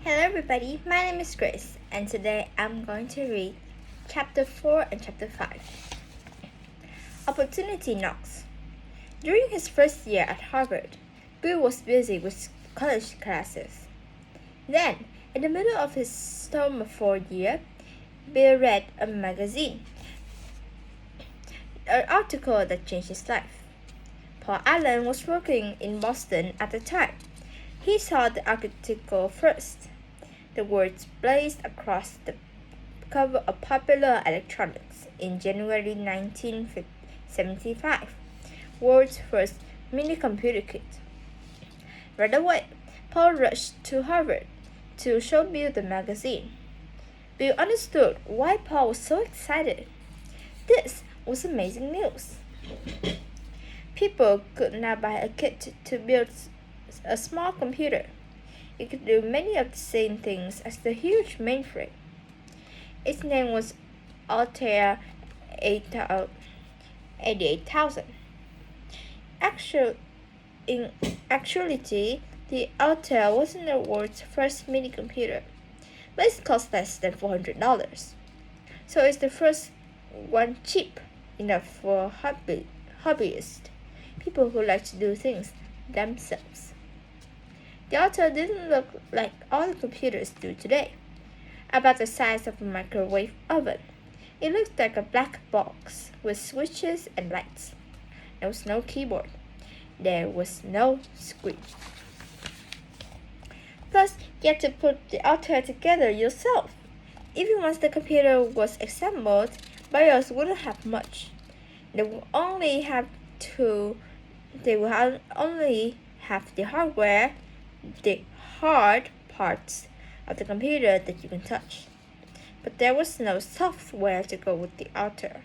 Hello everybody, my name is Grace and today I'm going to read Chapter 4 and Chapter 5. Opportunity Knocks. During his first year at Harvard, Bill was busy with college classes. Then, in the middle of his sophomore year, Bill read a magazine, an article that changed his life. Paul Allen was working in Boston at the time. He saw the article first. The words blazed across the cover of Popular Electronics in January 1975. World's first mini-computer kit. Right away, Paul rushed to Harvard to show Bill the magazine. Bill understood why Paul was so excited. This was amazing news. People could now buy a kit to build a small computer. It could do many of the same things as the huge mainframe. Its name was Altair 88,000. In actuality, the Altair wasn't the world's first mini-computer, but it cost less than $400. So it's the first one cheap enough for hobbyists, people who like to do things themselves. The Altair didn't look like all the computers do today, about the size of a microwave oven. It looked like a black box with switches and lights. There was no keyboard. There was no screen. Plus, you had to put the Altair together yourself. Even once the computer was assembled, BIOS wouldn't have much. They would only have the hardware, the hard parts of the computer that you can touch. But there was no software to go with the Altair.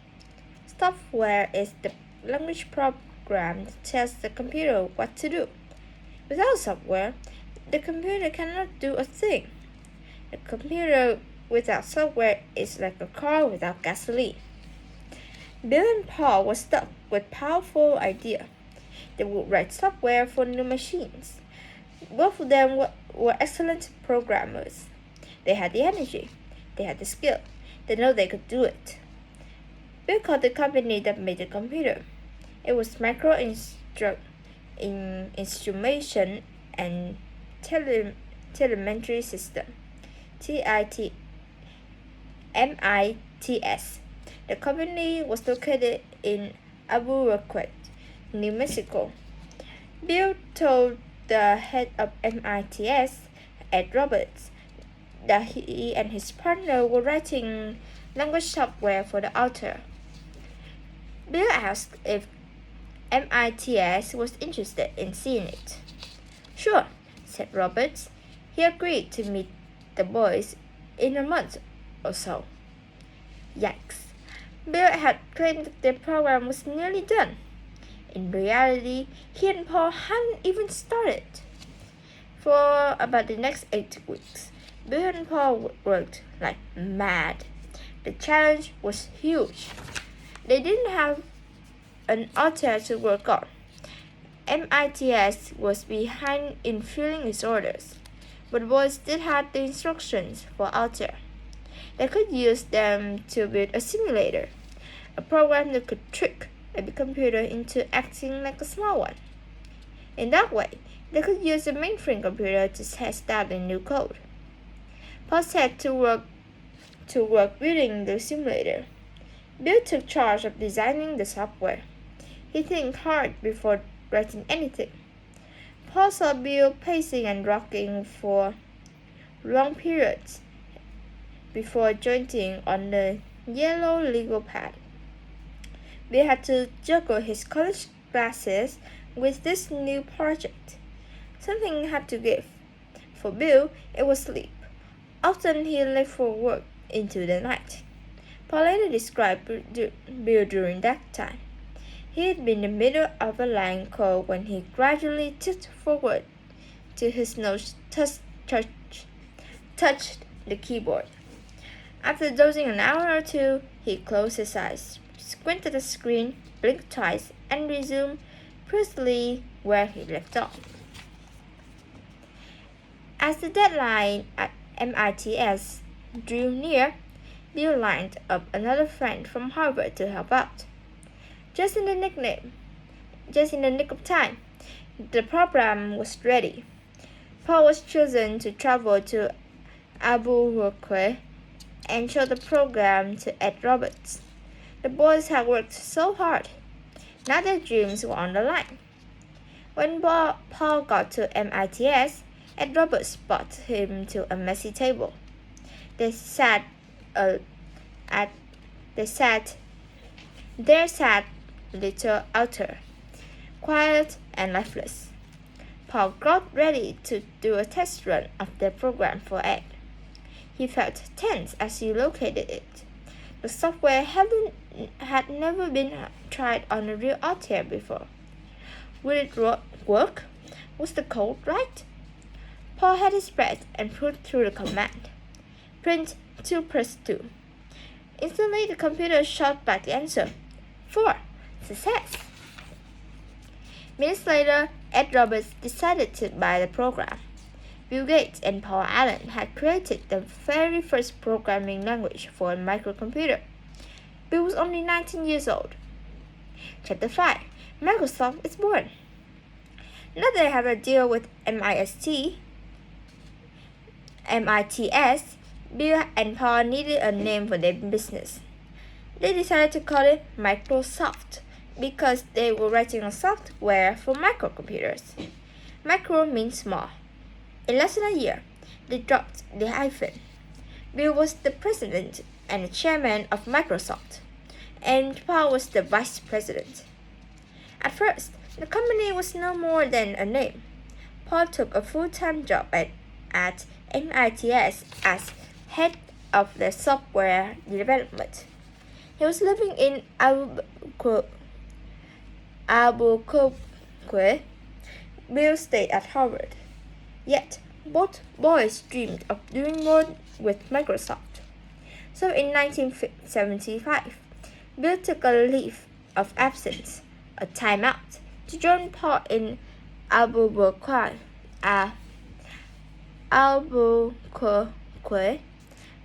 Software is the language program that tells the computer what to do. Without software, the computer cannot do a thing. A computer without software is like a car without gasoline. Bill and Paul were stuck with a powerful idea. They would write software for new machines. Both of them were excellent programmers. They had the energy. They had the skill. They know they could do it. Bill called the company that made the computer. It was Micro Instrumentation and Telemetry System, MITS. The company was located in Albuquerque, New Mexico. Bill told the head of MITS, Ed Roberts, that he and his partner were writing language software for the Altair. Bill asked if MITS was interested in seeing it. Sure, said Roberts. He agreed to meet the boys in a month or so. Yikes. Bill had claimed that the program was nearly done. In reality, he and Paul hadn't even started. For about the next 8 weeks, Bill and Paul worked like mad. The challenge was huge. They didn't have an Altair to work on. MITS was behind in filling its orders, but the boys did have the instructions for Altair. They could use them to build a simulator, a program that could trick a big computer into acting like a small one. In that way, they could use a mainframe computer to test out the new code. Paul set to work building the simulator. Bill took charge of designing the software. He think hard before writing anything. Paul saw Bill pacing and rocking for long periods before jointing on the yellow Lego pad. Bill had to juggle his college classes with this new project. Something had to give. For Bill, it was sleep. Often he left for work into the night. Paul later described Bill during that time. He had been in the middle of a line code when he gradually tipped forward till his nose touched the keyboard. After dozing an hour or two, he closed his eyes, squinted at the screen, blinked twice, and resumed precisely where he left off. As the deadline at MITS drew near, Bill lined up another friend from Harvard to help out. Just in the nick of time, the program was ready. Paul was chosen to travel to Albuquerque and show the program to Ed Roberts. The boys had worked so hard. Now their dreams were on the line. When Paul got to MITS, Ed Roberts brought him to a messy table. There sat little Arthur, quiet and lifeless. Paul got ready to do a test run of the program for Ed. He felt tense as he located it. The software had never been tried on a real Altair before. Would it work? Was the code right? Paul had his breath and put through the command. Print 2 + 2. Instantly, the computer shot back the answer. 4. Success! Minutes later, Ed Roberts decided to buy the program. Bill Gates and Paul Allen had created the very first programming language for a microcomputer. Bill was only 19 years old. Chapter 5. Microsoft is born. Now they have a deal with MITS, Bill and Paul needed a name for their business. They decided to call it Microsoft because they were writing a software for microcomputers. Micro means small. In less than a year, they dropped the hyphen. Bill was the president and the chairman of Microsoft, and Paul was the vice president. At first, the company was no more than a name. Paul took a full-time job at MITS as head of the software development. He was living in Albuquerque. Bill stayed at Harvard. Yet, both boys dreamed of doing more with Microsoft. So in 1975, Bill took a leave of absence, a timeout, to join Paul in Albuquerque,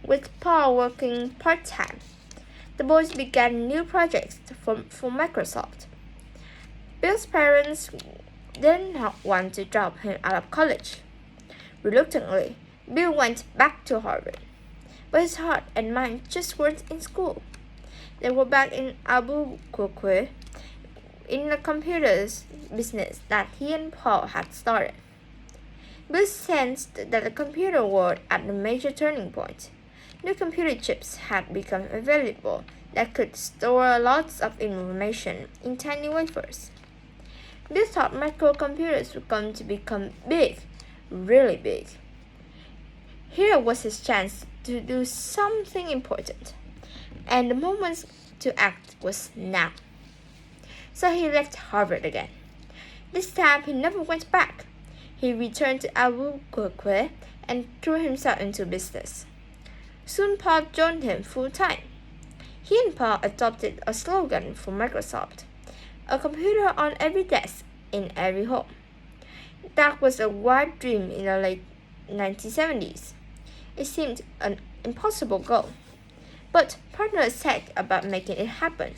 with Paul working part-time. The boys began new projects for Microsoft. Bill's parents did not want to drop him out of college. Reluctantly, Bill went back to Harvard, but his heart and mind just weren't in school. They were back in Albuquerque in the computers business that he and Paul had started. Bill sensed that the computer world at a major turning point. New computer chips had become available that could store lots of information in tiny wafers. Bill thought microcomputers were going to become big, really big. Here was his chance to do something important, and the moment to act was now. So he left Harvard again. This time he never went back. He returned to Albuquerque and threw himself into business. Soon Paul joined him full-time. He and Paul adopted a slogan for Microsoft: a computer on every desk in every home. That was a wild dream in the late 1970s. It seemed an impossible goal, but partners set about making it happen.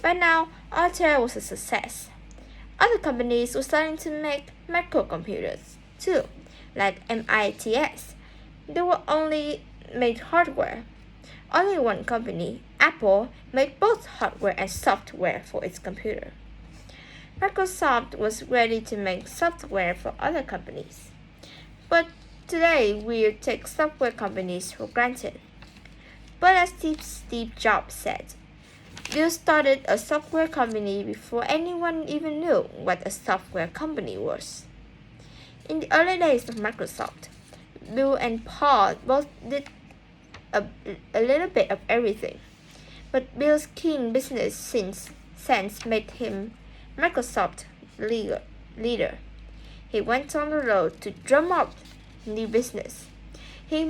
By now, Altair was a success. Other companies were starting to make microcomputers too, like MITS. They were only made hardware. Only one company, Apple, made both hardware and software for its computer. Microsoft was ready to make software for other companies. But today we take software companies for granted. But as Steve Jobs said, Bill started a software company before anyone even knew what a software company was. In the early days of Microsoft, Bill and Paul both did a little bit of everything, but Bill's keen business sense made him Microsoft leader. He went on the road to drum up new business. He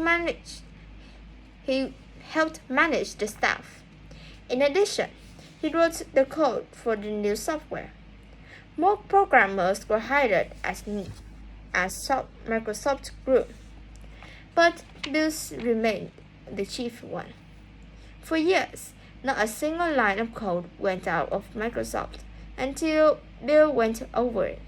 helped manage the staff. In addition, he wrote the code for the new software. More programmers were hired as as Microsoft grew. But Bill remained the chief one. For years, not a single line of code went out of Microsoft until Bill went over it.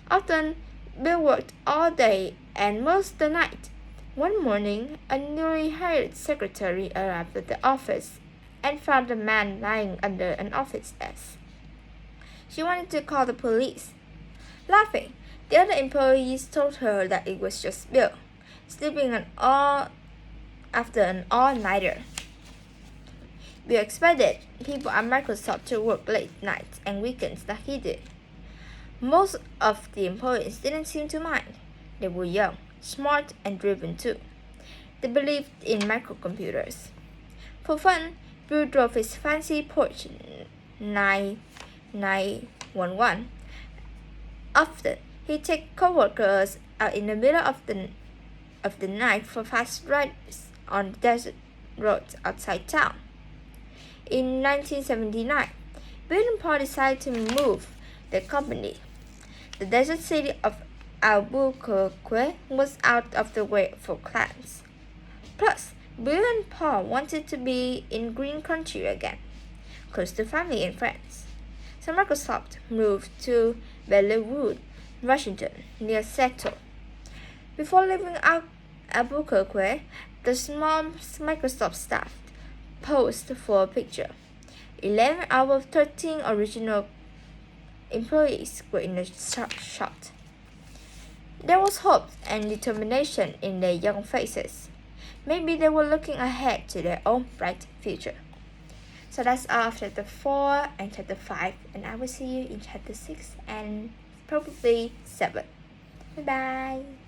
Often, Bill worked all day and most of the night. One morning, a newly hired secretary arrived at the office and found a man lying under an office desk. She wanted to call the police. Laughing, the other employees told her that it was just Bill, sleeping after an all-nighter. Bill expected people at Microsoft to work late nights and weekends like he did. Most of the employees didn't seem to mind. They were young, smart, and driven too. They believed in microcomputers. For fun, Bill drove his fancy Porsche 9911. Often, he'd take coworkers out in the middle of the night for fast rides on desert roads outside town. In 1979, Bill and Paul decided to move their company. The desert city of Albuquerque was out of the way for clams. Plus, Bill and Paul wanted to be in green country again, close to family and friends. So Microsoft moved to Bellewood, Washington, near Seattle. Before leaving Albuquerque, the small Microsoft staff posed for a picture. 11 out of 13 original employees were in the shot. There was hope and determination in their young faces. Maybe they were looking ahead to their own bright future. So that's all of chapter 4 and chapter 5, and I will see you in chapter 6 and probably 7. Bye bye.